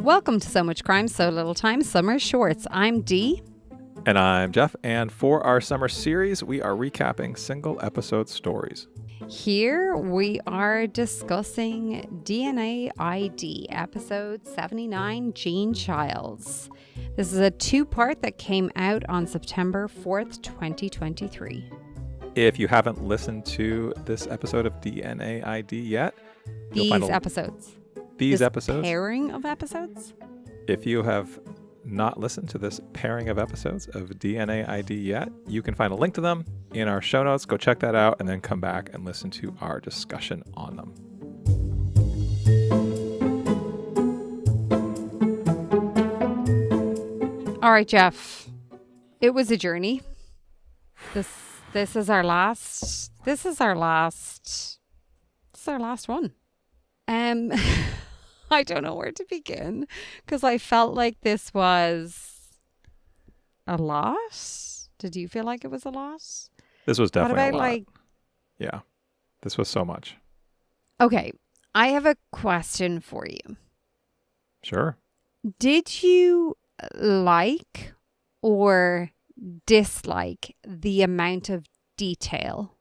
Welcome to So Much Crime, So Little Time, Summer Shorts. I'm Dee. And I'm Jeff, and for our summer series, we are recapping single episode stories. Here we are discussing DNA ID, episode 79, Jeanne Childs. This is a two-part that came out on September 4th, 2023. If you haven't listened to this episode of DNA ID yet, These this episodes, pairing of episodes? If you have not listened to this pairing of episodes of DNA ID yet, you can find a link to them in our show notes. Go check that out and then come back and listen to our discussion on them. All right, Jeff. It was a journey. This is our last one. I don't know where to begin because I felt like this was a lot. Did you feel like it was a lot? This was definitely what about, a lot. Yeah. This was so much. Okay. I have a question for you. Sure. Did you like or dislike the amount of detail?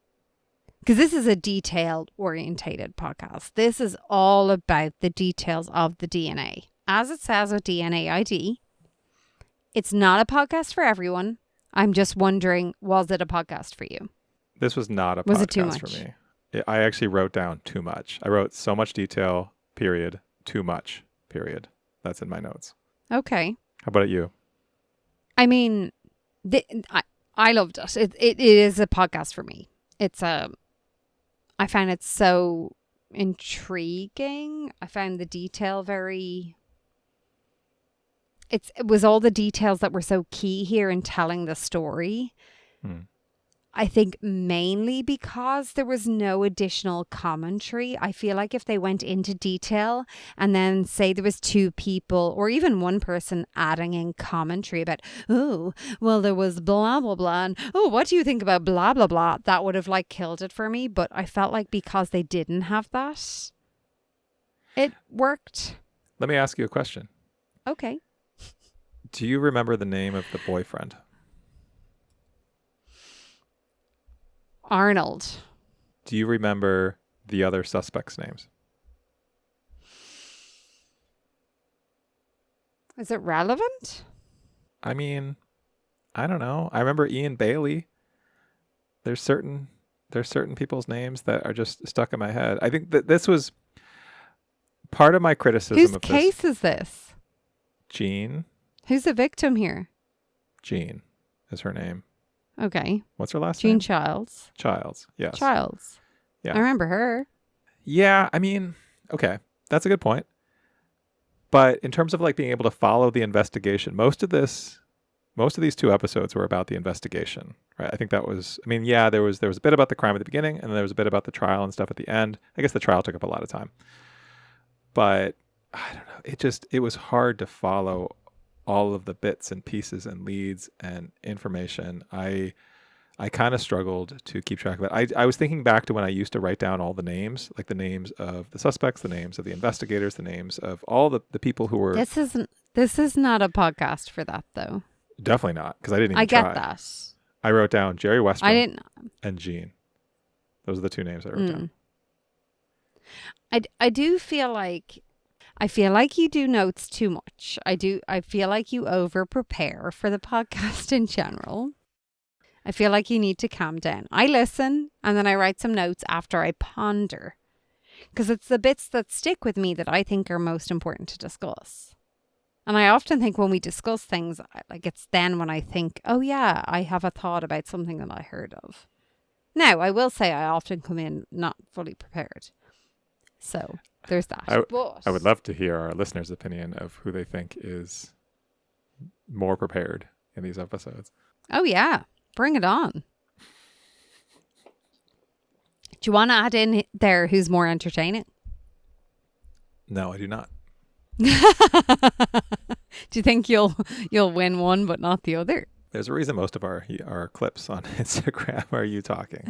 Because this is a detail-orientated podcast. This is all about the details of the DNA. As it says with DNA ID, it's not a podcast for everyone. I'm just wondering, was it a podcast for you? This was not a was podcast it too much? For me. I actually wrote down too much. I wrote so much detail, period, too much, period. That's in my notes. Okay. How about you? I mean, I loved it. It is a podcast for me. I found it so intriguing. I found the detail it was all the details that were so key here in telling the story. I think mainly because there was no additional commentary. I feel like if they went into detail and then say there was two people or even one person adding in commentary about, oh, well, there was blah, blah, blah. And, oh, what do you think about blah, blah, blah? That would have killed it for me. But I felt like because they didn't have that, it worked. Let me ask you a question. Okay. Do you remember the name of the boyfriend? Arnold. Do you remember the other suspects' names? Is it relevant? I mean, I don't know. I remember Ian Bailey. There's certain people's names that are just stuck in my head. I think that this was part of my criticism Whose of case is this? Jeanne. Who's the victim here? Jeanne is her name. Okay. What's her last Jeanne name? Childs. Childs, yes. Childs. Yeah. I remember her. Yeah, I mean, okay. That's a good point. But in terms of being able to follow the investigation, most of these two episodes were about the investigation, right? I think that was, there was a bit about the crime at the beginning and then there was a bit about the trial and stuff at the end. I guess the trial took up a lot of time. But I don't know. It was hard to follow all of the bits and pieces and leads and information. I kind of struggled to keep track of it. I was thinking back to when I used to write down all the names, like the names of the suspects, the names of the investigators, the names of all the people who were... This is not a podcast for that, though. Definitely not, because I didn't even try. I get that. I wrote down Jerry Westrom and Jeanne. Those are the two names I wrote down. I do feel like... I feel like you do notes too much. I feel like you over prepare for the podcast in general. I feel like you need to calm down. I listen and then I write some notes after I ponder. Because it's the bits that stick with me that I think are most important to discuss. And I often think when we discuss things, it's then when I think, oh yeah, I have a thought about something that I heard of. Now, I will say I often come in not fully prepared. So there's that. I would love to hear our listeners' opinion of who they think is more prepared in these episodes. Oh, yeah. Bring it on. Do you want to add in there who's more entertaining? No, I do not. Do you think you'll win one but not the other? There's a reason most of our clips on Instagram are you talking.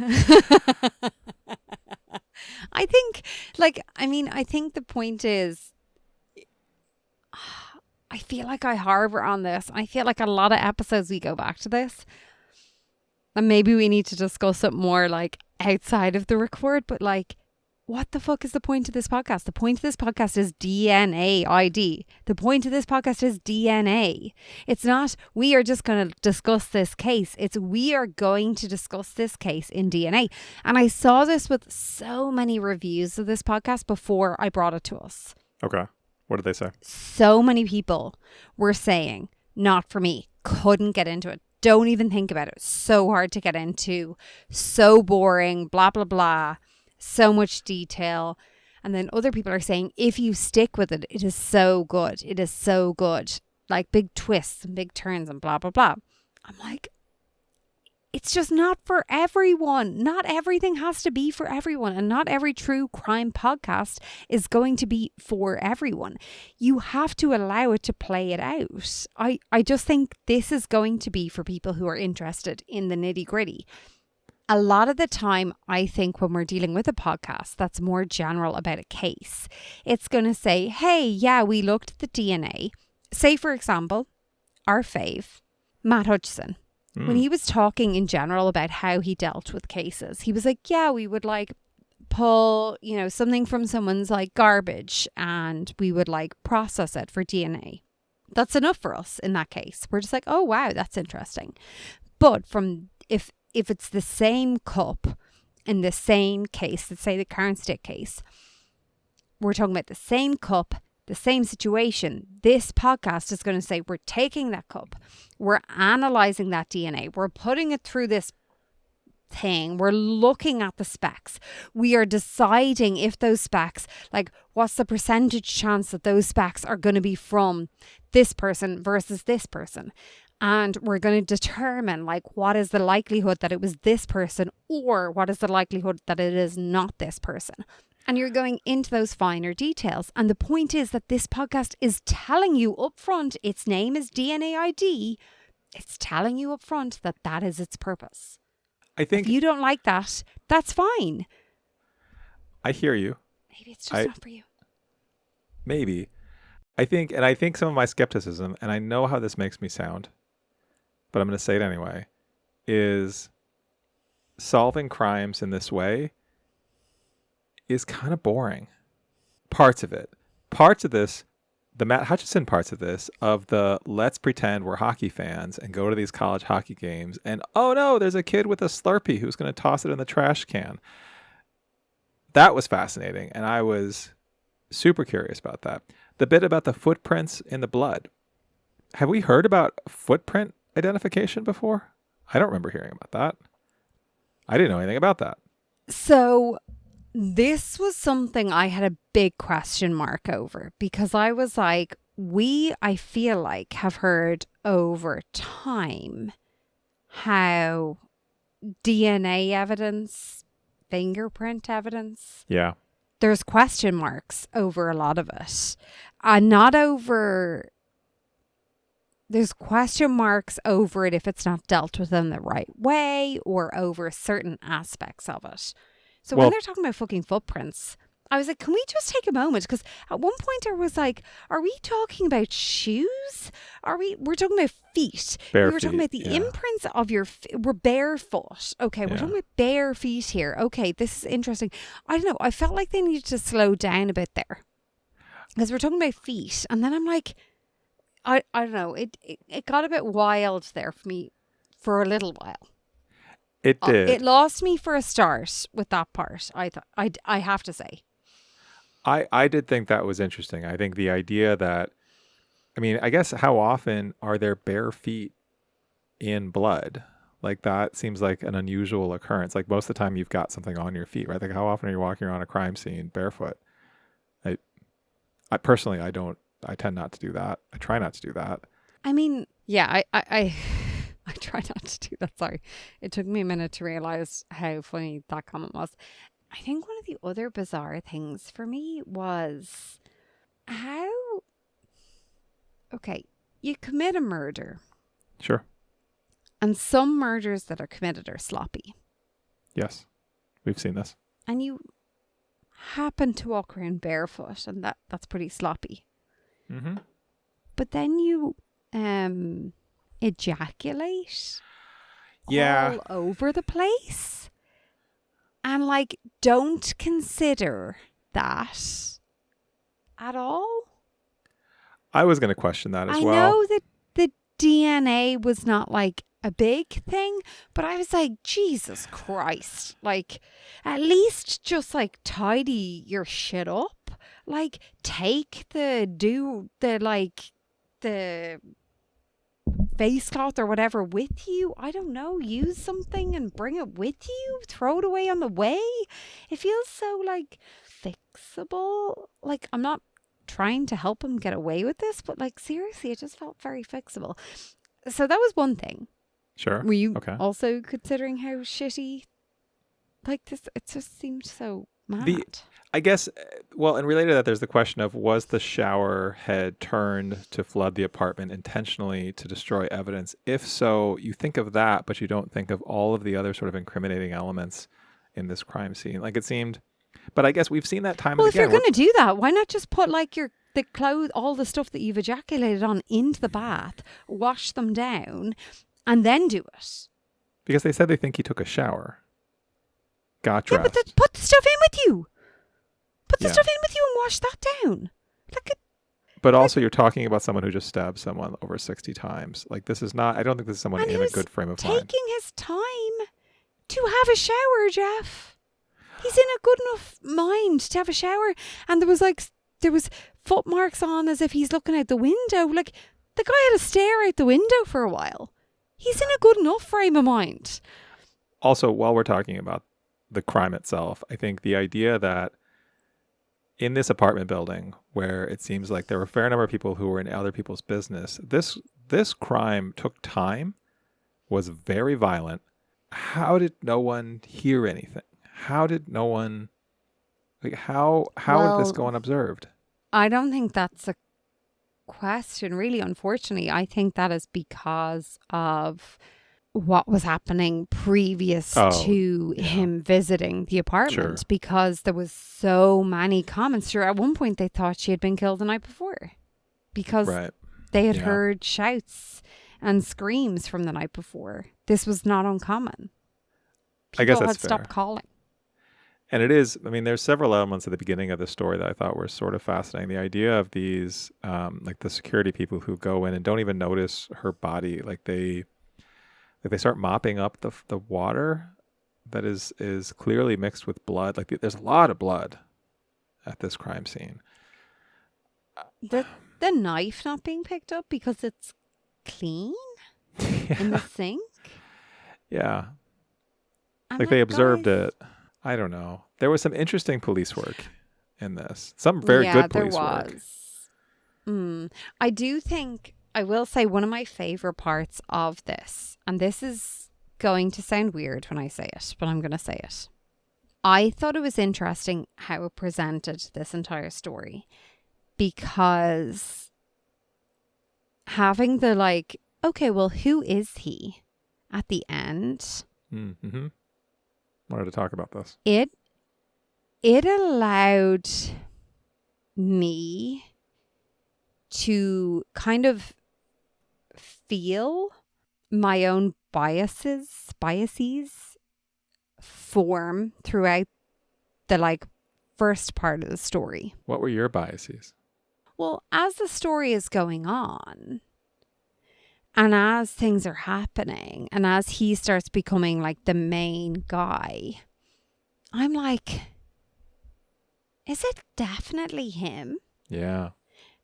I think, I think the point is, I feel like I harbor on this. I feel like a lot of episodes we go back to this. And maybe we need to discuss it more like outside of the record, but like, what the fuck is the point of this podcast? The point of this podcast is DNA ID. The point of this podcast is DNA. It's not, we are just going to discuss this case. It's, we are going to discuss this case in DNA. And I saw this with so many reviews of this podcast before I brought it to us. Okay. What did they say? So many people were saying, not for me, couldn't get into it. Don't even think about it. So hard to get into. So boring, blah, blah, blah. So much detail. And then other people are saying, if you stick with it, it is so good. It is so good. Like big twists and big turns and blah, blah, blah. I'm like, it's just not for everyone. Not everything has to be for everyone. And not every true crime podcast is going to be for everyone. You have to allow it to play it out. I just think this is going to be for people who are interested in the nitty gritty. A lot of the time, I think when we're dealing with a podcast that's more general about a case, it's going to say, hey, yeah, we looked at the DNA. Say, for example, our fave, Matt Hutchison. When he was talking in general about how he dealt with cases, he was like, yeah, we would like pull, you know, something from someone's like garbage and we would like process it for DNA. That's enough for us in that case. We're just like, oh, wow, that's interesting. But from if it's the same cup in the same case, let's say the Karen Stick case, we're talking about the same cup, the same situation. This podcast is going to say, we're taking that cup, we're analyzing that DNA, we're putting it through this thing, we're looking at the specs, we are deciding if those specs, like what's the percentage chance that those specs are going to be from this person versus this person. And we're going to determine like what is the likelihood that it was this person or what is the likelihood that it is not this person. And you're going into those finer details. And the point is that this podcast is telling you up front, its name is DNA ID. It's telling you up front that that is its purpose. I think if you don't like that, that's fine. I hear you. Maybe it's just not for you. Maybe. I think some of my skepticism, and I know how this makes me sound, but I'm going to say it anyway, is solving crimes in this way is kind of boring. Parts of it. Parts of this, the Matt Hutchison parts of this, of the let's pretend we're hockey fans and go to these college hockey games and, oh no, there's a kid with a Slurpee who's going to toss it in the trash can. That was fascinating, and I was super curious about that. The bit about the footprints in the blood. Have we heard about footprint identification before? I don't remember hearing about that. I didn't know anything about that. So this was something I had a big question mark over because I was like, I feel like, have heard over time how DNA evidence, fingerprint evidence, yeah, there's question marks over a lot of it. Not over... There's question marks over it if it's not dealt with in the right way or over certain aspects of it. So when they're talking about fucking footprints, I was like, can we just take a moment? Because at one point I was like, are we talking about shoes? We're talking about feet. Bare we were talking about the imprints of your we're barefoot. Okay, we're talking about bare feet here. Okay, this is interesting. I don't know. I felt like they needed to slow down a bit there. Because we're talking about feet. And then I'm like, I don't know. It got a bit wild there for me for a little while. It did. It lost me for a start with that part. I have to say. I did think that was interesting. I think the idea that, I mean, I guess how often are there bare feet in blood? Like that seems like an unusual occurrence. Like most of the time you've got something on your feet, right? Like how often are you walking around a crime scene barefoot? I personally, I tend not to do that. I try not to do that. I mean, yeah, I try not to do that. Sorry. It took me a minute to realize how funny that comment was. I think one of the other bizarre things for me was okay, you commit a murder. Sure. And some murders that are committed are sloppy. Yes. We've seen this. And you happen to walk around barefoot and that's pretty sloppy. Mm-hmm. but then you ejaculate Yeah. all over the place. And like, don't consider that at all. I was going to question that as I well. know that the DNA was not like a big thing, but I was like, Jesus Christ. Like, at least just like tidy your shit up. Like, take the face cloth or whatever with you. I don't know. Use something and bring it with you. Throw it away on the way. It feels so like fixable. Like, I'm not trying to help him get away with this, but like, seriously, it just felt very fixable. So that was one thing. Sure. Were you okay. also considering how shitty like this? It just seemed so mad. I guess, well, and related to that, there's the question of, was the shower head turned to flood the apartment intentionally to destroy evidence? If so, you think of that, but you don't think of all of the other sort of incriminating elements in this crime scene. Like, it seemed, but I guess we've seen that time Well, and if you're again. going to do that, why not just put like the clothes, all the stuff that you've ejaculated on into the bath, wash them down, and then do it? Because they said they think he took a shower, got Yeah, dressed. but put the stuff in with you. Put the Yeah. stuff in with you and wash that down. Like, But also, you're talking about someone who just stabbed someone over 60 times. Like, this is not, I don't think this is someone and in a who's good frame of mind. taking his time to have a shower, Jeff. He's in a good enough mind to have a shower. And there was footmarks on as if he's looking out the window. Like, the guy had to stare out the window for a while. He's in a good enough frame of mind. Also, while we're talking about the crime itself, I think the idea that in this apartment building where it seems like there were a fair number of people who were in other people's business, this crime took time, was very violent. How did no one hear anything? How did no one, like, how did this go unobserved? I don't think that's a question, really, unfortunately. I think that is because of what was happening previous to him visiting the apartment. Sure. Because there was so many comments. Sure, at one point they thought she had been killed the night before. Because they had heard shouts and screams from the night before. This was not uncommon. People I guess that's had stopped calling. And it is, I mean, there's several elements at the beginning of the story that I thought were sort of fascinating. The idea of these, like the security people who go in and don't even notice her body. Like they start mopping up the water that is clearly mixed with blood. Like there's a lot of blood at this crime scene. The knife not being picked up because it's clean in the sink. Yeah. I'm Like they observed it. I don't know. There was some interesting police work in this. Some very good police work. I do think, I will say, one of my favorite parts of this, and this is going to sound weird when I say it, but I'm going to say it. I thought it was interesting how it presented this entire story, because having the like, okay, well, who is he at the end? Mm-hmm. Wanted to talk about this. It allowed me to kind of feel my own biases form throughout the like first part of the story. What were your biases? Well, as the story is going on, and as things are happening, and as he starts becoming like the main guy, I'm like, is it definitely him? Yeah.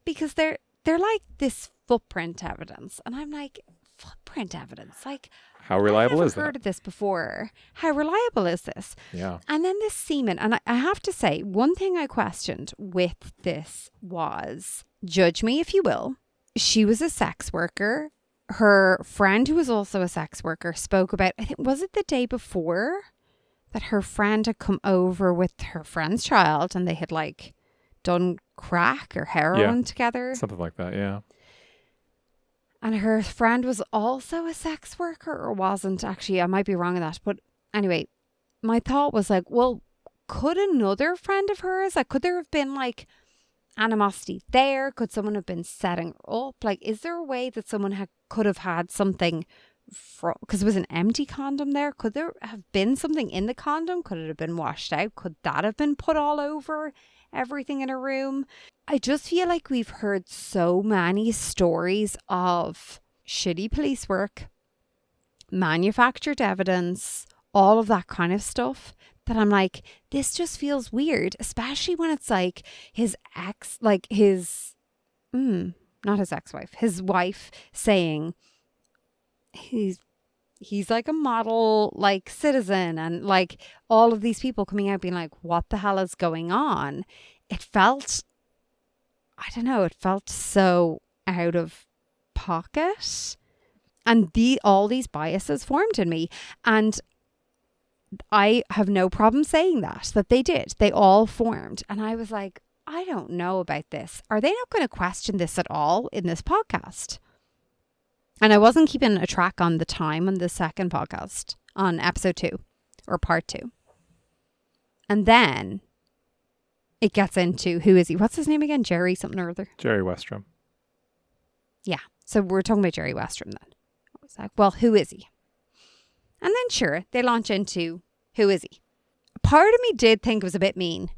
Because they're like this footprint evidence. And I'm like, footprint evidence? Like, how reliable is I've never heard that? of this before. How reliable is this? Yeah. And then this semen, and I have to say, one thing I questioned with this was, judge me if you will, she was a sex worker. Her friend, who was also a sex worker, spoke about, I think, was it the day before, that her friend had come over with her friend's child and they had like done crack or heroin together. Something like that, yeah. And her friend was also a sex worker, or wasn't actually. I might be wrong on that. But anyway, my thought was like, well, could another friend of hers, like, could there have been like animosity there? Could someone have been setting her up? Like, is there a way that someone could have had something because it was an empty condom there? Could there have been something in the condom? Could it have been washed out? Could that have been put all over everything in a room? I just feel like we've heard so many stories of shitty police work, manufactured evidence, all of that kind of stuff, that I'm like, this just feels weird, especially when it's like his ex, like not his ex-wife, his wife saying he's like a model, like, citizen, and like all of these people coming out being like, what the hell is going on? It felt, I don't know, it felt so out of pocket, and all these biases formed in me, and I have no problem saying that they did. They all formed. And I was like, I don't know about this. Are they not going to question this at all in this podcast? And I wasn't keeping a track on the time on the second podcast, on episode 2 or part 2. And then it gets into, who is he? What's his name again? Jerry something or other? Jerry Westrom. Yeah. So we're talking about Jerry Westrom then. I was like, well, who is he? And then sure, they launch into, who is he? Part of me did think it was a bit mean,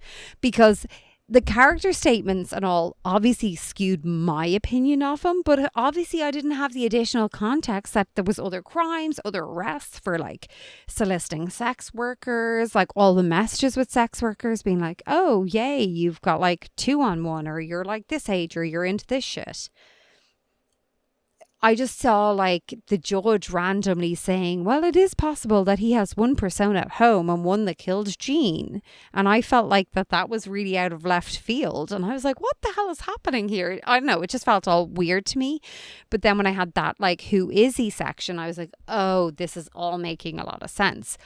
because the character statements and all obviously skewed my opinion of him, but obviously I didn't have the additional context that there was other crimes, other arrests for like soliciting sex workers, like all the messages with sex workers being like, oh yay, you've got like 2-on-1, or you're like this age, or you're into this shit. I just saw like the judge randomly saying, well, it is possible that he has one persona at home and one that killed Jeanne. And I felt like that was really out of left field. And I was like, what the hell is happening here? I don't know. It just felt all weird to me. But then when I had that, like, who is he section, I was like, oh, this is all making a lot of sense.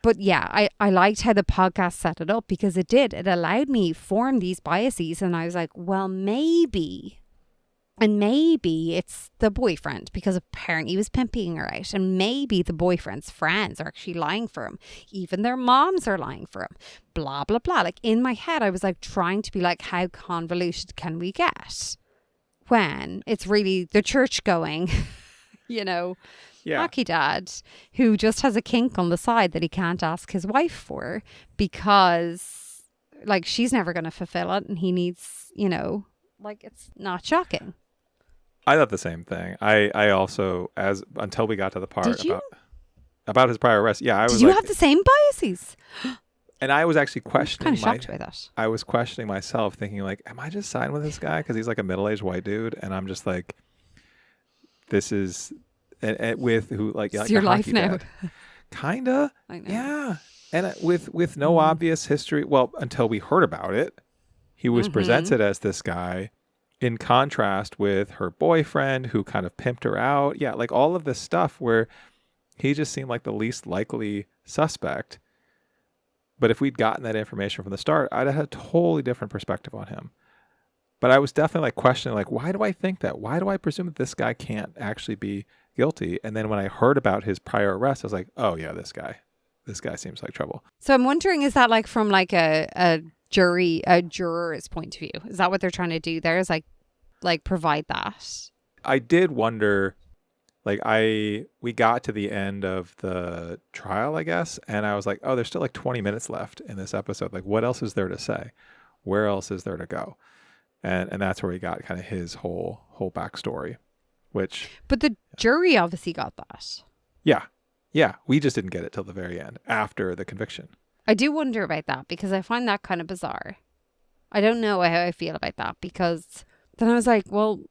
But yeah, I liked how the podcast set it up, because it did. It allowed me form these biases. And I was like, well, maybe it's the boyfriend, because apparently he was pimping her out. And maybe the boyfriend's friends are actually lying for him. Even their moms are lying for him. Blah, blah, blah. Like, in my head, I was like trying to be like, how convoluted can we get? When it's really the church going, hockey dad who just has a kink on the side that he can't ask his wife for, because like she's never going to fulfill it, and he needs, like, it's not shocking. I thought the same thing. I also, until we got to the part about his prior arrest. Yeah, I was. Did you have the same biases? And I was actually questioning. I'm kind of shocked by that. I was questioning myself, thinking like, am I just siding with this guy because he's like a middle-aged white dude, and I'm just like, this is with who like. It's like your life now. Kinda. I know. Yeah, and with no obvious history. Well, until we heard about it, he was presented as this guy. In contrast with her boyfriend who kind of pimped her out. Yeah, like all of this stuff where he just seemed like the least likely suspect. But if we'd gotten that information from the start, I'd have had a totally different perspective on him. But I was definitely like questioning, like, why do I think that? Why do I presume that this guy can't actually be guilty? And then when I heard about his prior arrest, I was like, oh yeah, this guy seems like trouble. So I'm wondering, is that like from like a juror's point of view? Is that what they're trying to do there? Is like provide that? I did wonder, like we got to the end of the trial, I guess, and I was like, oh, there's still like 20 minutes left in this episode. Like, what else is there to say? Where else is there to go? And that's where we got kind of his whole backstory, But the jury obviously got that. Yeah. We just didn't get it till the very end after the conviction. I do wonder about that, because I find that kind of bizarre. I don't know how I feel about that, because then I was like, well,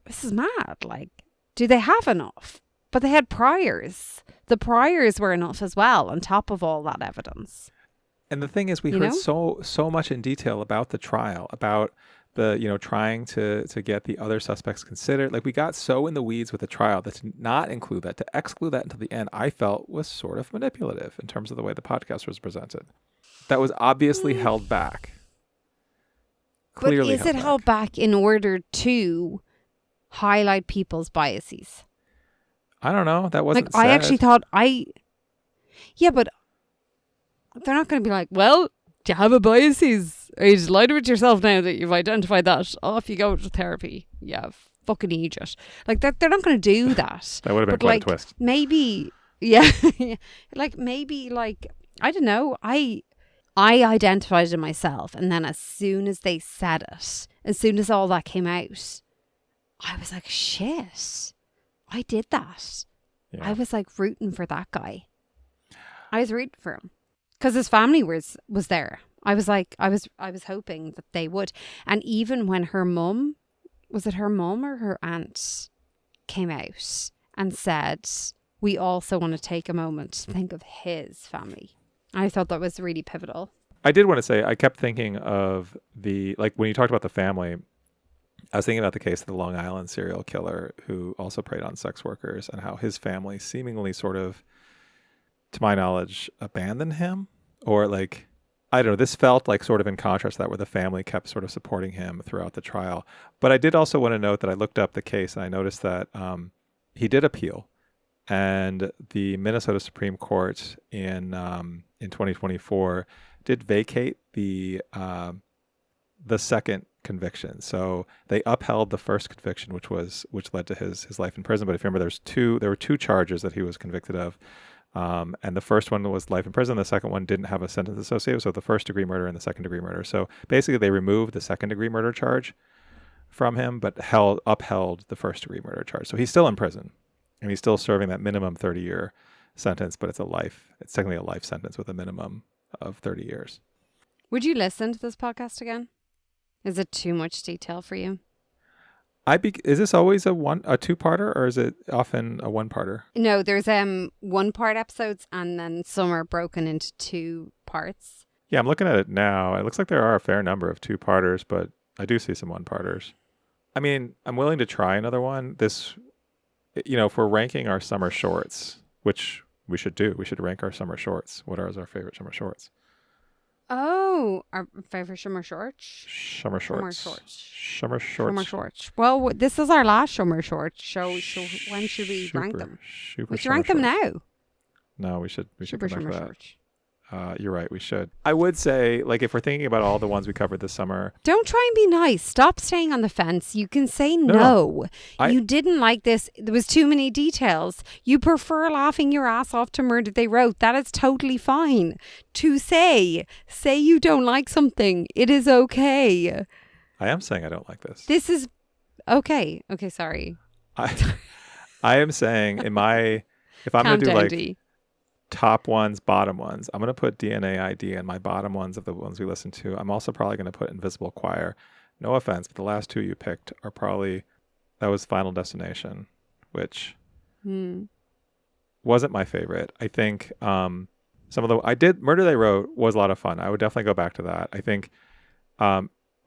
this is mad. Like, do they have enough? But they had priors. The priors were enough as well, on top of all that evidence. And the thing is, we heard so much in detail about the trial, about the, trying to get the other suspects considered. Like, we got so in the weeds with the trial that to not include that, to exclude that until the end, I felt was sort of manipulative in terms of the way the podcast was presented. That was obviously held back. Clearly but is it held back in order to highlight people's biases? I don't know. That wasn't like, I actually thought yeah, but they're not going to be like, well, do you have a biases? Are you delighted with yourself now that you've identified that? Off you go to therapy. Yeah, fucking idiot. Like, they're not going to do that. That would have been But, quite like, a twist. maybe, yeah. Like, maybe, like, I don't know. I identified it myself. And then as soon as they said it, as soon as all that came out, I was like, shit, I did that. Yeah. I was like rooting for that guy. I was rooting for him because his family was there. I was like, I was hoping that they would. And even when her mum, was it her mum or her aunt, came out and said, we also want to take a moment to think of his family. I thought that was really pivotal. I did want to say, I kept thinking of when you talked about the family, I was thinking about the case of the Long Island serial killer who also preyed on sex workers and how his family seemingly sort of, to my knowledge, abandoned him. Or like, I don't know, this felt like sort of in contrast to that, where the family kept sort of supporting him throughout the trial. But I did also want to note that I looked up the case and I noticed that he did appeal. And the Minnesota Supreme Court in 2024 did vacate the second conviction. So they upheld the first conviction, which led to his life in prison. But if you remember, there were two charges that he was convicted of. And the first one was life in prison. The second one didn't have a sentence associated. So the first degree murder and the second degree murder. So basically they removed the second degree murder charge from him, but upheld the first degree murder charge. So he's still in prison and he's still serving that minimum 30-year sentence, but it's technically a life sentence with a minimum of 30 years. Would you listen to this podcast again? Is it too much detail for you? Is this always a two-parter, or is it often a one-parter? No, there's one-part episodes, and then some are broken into two parts. Yeah, I'm looking at it now. It looks like there are a fair number of two-parters, but I do see some one-parters. I mean, I'm willing to try another one. This, if we're ranking our summer shorts, which we should do, we should rank our summer shorts. What are our favorite summer shorts? Oh, our favorite summer shorts? Summer shorts. Well, this is our last summer shorts. So when should we rank them? We should rank them now. No, we should Super come back summer to that. shorts. You're right, we should. I would say, like, if we're thinking about all the ones we covered this summer. Don't try and be nice. Stop staying on the fence. You can say no. You didn't like this. There was too many details. You prefer laughing your ass off to Murder They Wrote. That is totally fine. To say you don't like something. It is okay. I am saying I don't like this. This is okay. Okay, sorry. I am saying if I'm going to do like top ones, bottom ones, I'm going to put DNA ID in my bottom ones of the ones we listen to. I'm also probably going to put Invisible Choir. No offense, but the last two you picked are probably, that was Final Destination, which wasn't my favorite. I think Murder They Wrote was a lot of fun. I would definitely go back to that. I think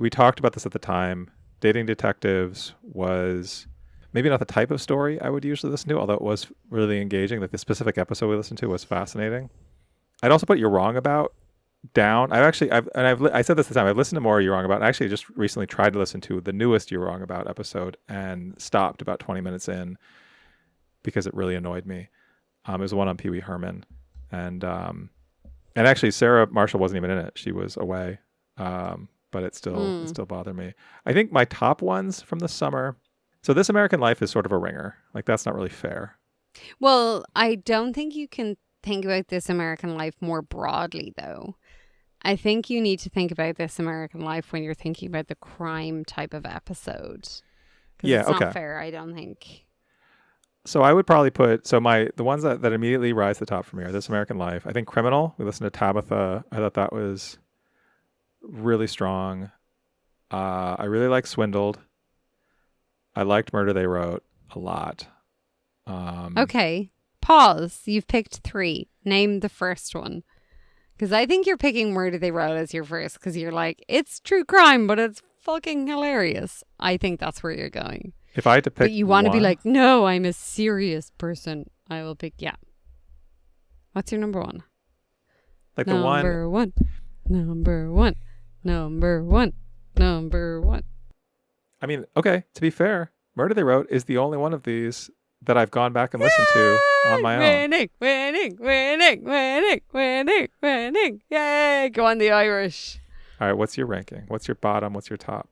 we talked about this at the time. Dating Detectives was maybe not the type of story I would usually listen to, although it was really engaging. Like the specific episode we listened to was fascinating. I'd also put You're Wrong About down. I said this at the time. I've listened to more You're Wrong About. And I actually just recently tried to listen to the newest You're Wrong About episode and stopped about 20 minutes in because it really annoyed me. It was the one on Pee Wee Herman, and actually Sarah Marshall wasn't even in it. She was away, but it still bothered me. I think my top ones from the summer. So This American Life is sort of a ringer. Like, that's not really fair. Well, I don't think you can think about This American Life more broadly, though. I think you need to think about This American Life when you're thinking about the crime type of episode. Yeah, it's not fair, I don't think. So I would probably put, the ones that immediately rise to the top for me are This American Life. I think Criminal, we listened to Tabitha. I thought that was really strong. I really like Swindled. I liked Murder They Wrote a lot. Okay. Pause. You've picked 3. Name the first one. Because I think you're picking Murder They Wrote as your first because you're like, it's true crime, but it's fucking hilarious. I think that's where you're going. If I had to pick But you want to be like, no, I'm a serious person. I will pick, What's your number one? Like Number one. I mean, okay, to be fair, Murder They Wrote is the only one of these that I've gone back and listened to on my own. Winning. Yay, go on the Irish. All right, what's your ranking? What's your bottom? What's your top?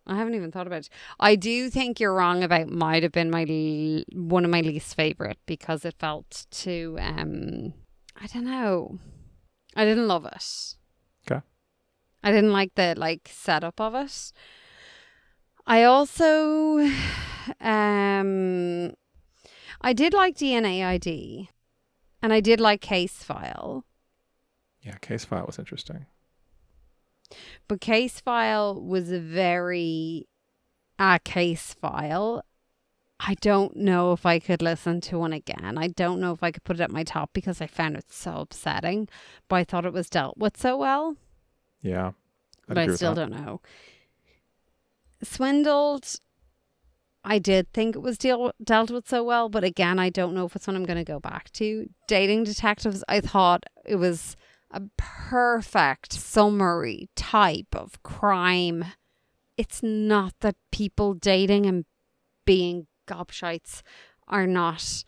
I haven't even thought about it. I do think you're wrong about might have been one of my least favorite because it felt too I don't know. I didn't love it. Okay. I didn't like the setup of it. I also I did like DNA ID and I did like Case File. Yeah, Case File was interesting. But Case File was a Case File. I don't know if I could listen to one again. I don't know if I could put it at my top because I found it so upsetting. But I thought it was dealt with so well. Yeah. But I still don't know. Swindled, I did think it was dealt with so well. But again, I don't know if it's one I'm going to go back to. Dating Detectives, I thought it was a perfect summary type of crime. It's not that people dating and being gobshites are not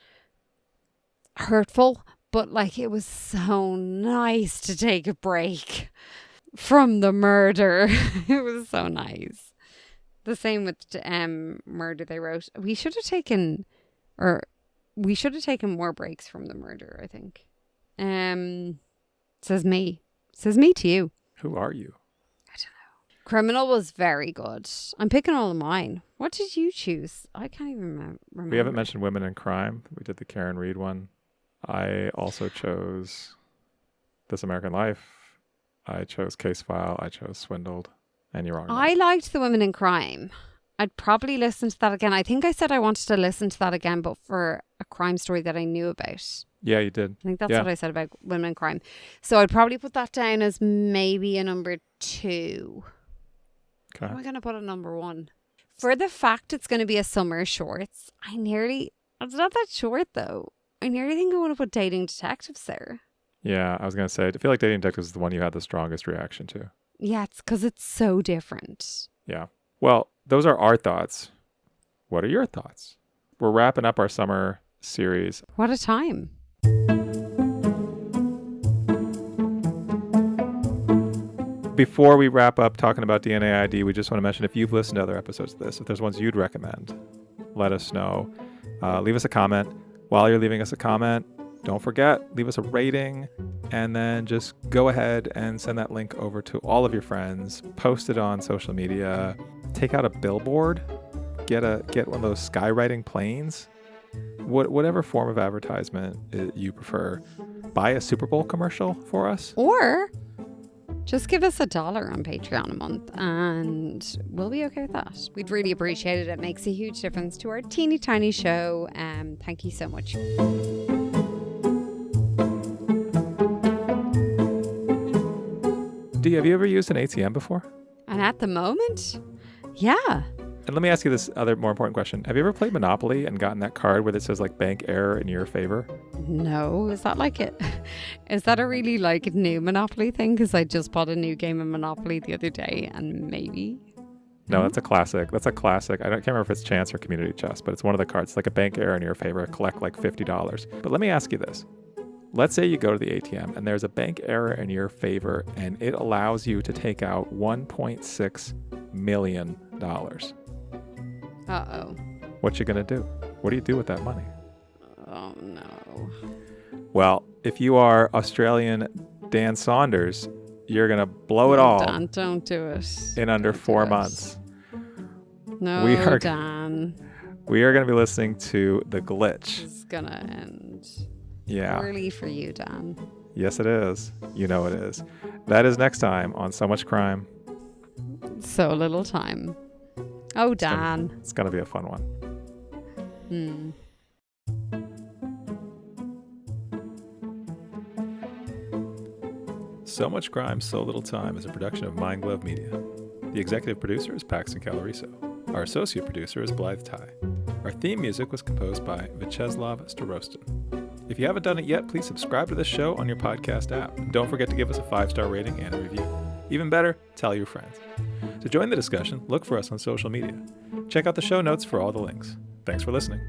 hurtful, but like it was so nice to take a break from the murder. It was so nice. The same with Murder, they wrote. We should have taken more breaks from the murder, I think. Says me to you. Who are you? I don't know. Criminal was very good. I'm picking all of mine. What did you choose? I can't even remember. We haven't mentioned Women in Crime. We did the Karen Reed one. I also chose This American Life. I chose Case File. I chose Swindled. And you're wrong. I liked The Women in Crime. I'd probably listen to that again. I think I said I wanted to listen to that again, but for a crime story that I knew about. Yeah, you did. I think that's what I said about Women in Crime. So I'd probably put that down as maybe a number 2. Okay. What am I going to put at number 1? For the fact it's going to be a summer shorts, it's not that short though. I nearly think I want to put Dating Detectives there. Yeah, I was going to say, I feel like Dating Detectives is the one you had the strongest reaction to. Yeah, it's because it's so different. Yeah. Well, those are our thoughts. What are your thoughts? We're wrapping up our summer series. What a time. Before we wrap up talking about DNA ID, we just want to mention if you've listened to other episodes of this, if there's ones you'd recommend, let us know. Leave us a comment. While you're leaving us a comment, don't forget, leave us a rating, and then just go ahead and send that link over to all of your friends. Post it on social media. Take out a billboard. Get one of those skywriting planes. Whatever form of advertisement you prefer. Buy a Super Bowl commercial for us. Or just give us $1 on Patreon a month and we'll be okay with that. We'd really appreciate it. It makes a huge difference to our teeny tiny show. Thank you so much. Dee, have you ever used an ATM before? And at the moment, yeah. And let me ask you this other more important question. Have you ever played Monopoly and gotten that card where it says like bank error in your favor? No, is that like it? Is that a really like new Monopoly thing? Because I just bought a new game of Monopoly the other day and maybe. No, that's a classic. That's a classic. I can't remember if it's chance or community chess, but it's one of the cards. It's like a bank error in your favor. Collect like $50. But let me ask you this. Let's say you go to the ATM and there's a bank error in your favor and it allows you to take out $1.6 million. Uh-oh. What you gonna do? What do you do with that money? Oh, no. Well, if you are Australian Dan Saunders, you're gonna blow it all. Dan, don't do it. In under 4 months. No, Dan. We are gonna be listening to The Glitch. It's gonna end. Yeah. Early for you, Dan. Yes, it is. You know it is. That is next time on So Much Crime. So little time. Oh, Dan. It's gonna be a fun one. So Much Crime, So Little Time is a production of Mind Glove Media. The executive producer is Paxton Caloriso. Our associate producer is Blythe Ty. Our theme music was composed by Vyacheslav Starostin. If you haven't done it yet, please subscribe to this show on your podcast app. And don't forget to give us a 5-star rating and a review. Even better, tell your friends. To join the discussion, look for us on social media. Check out the show notes for all the links. Thanks for listening.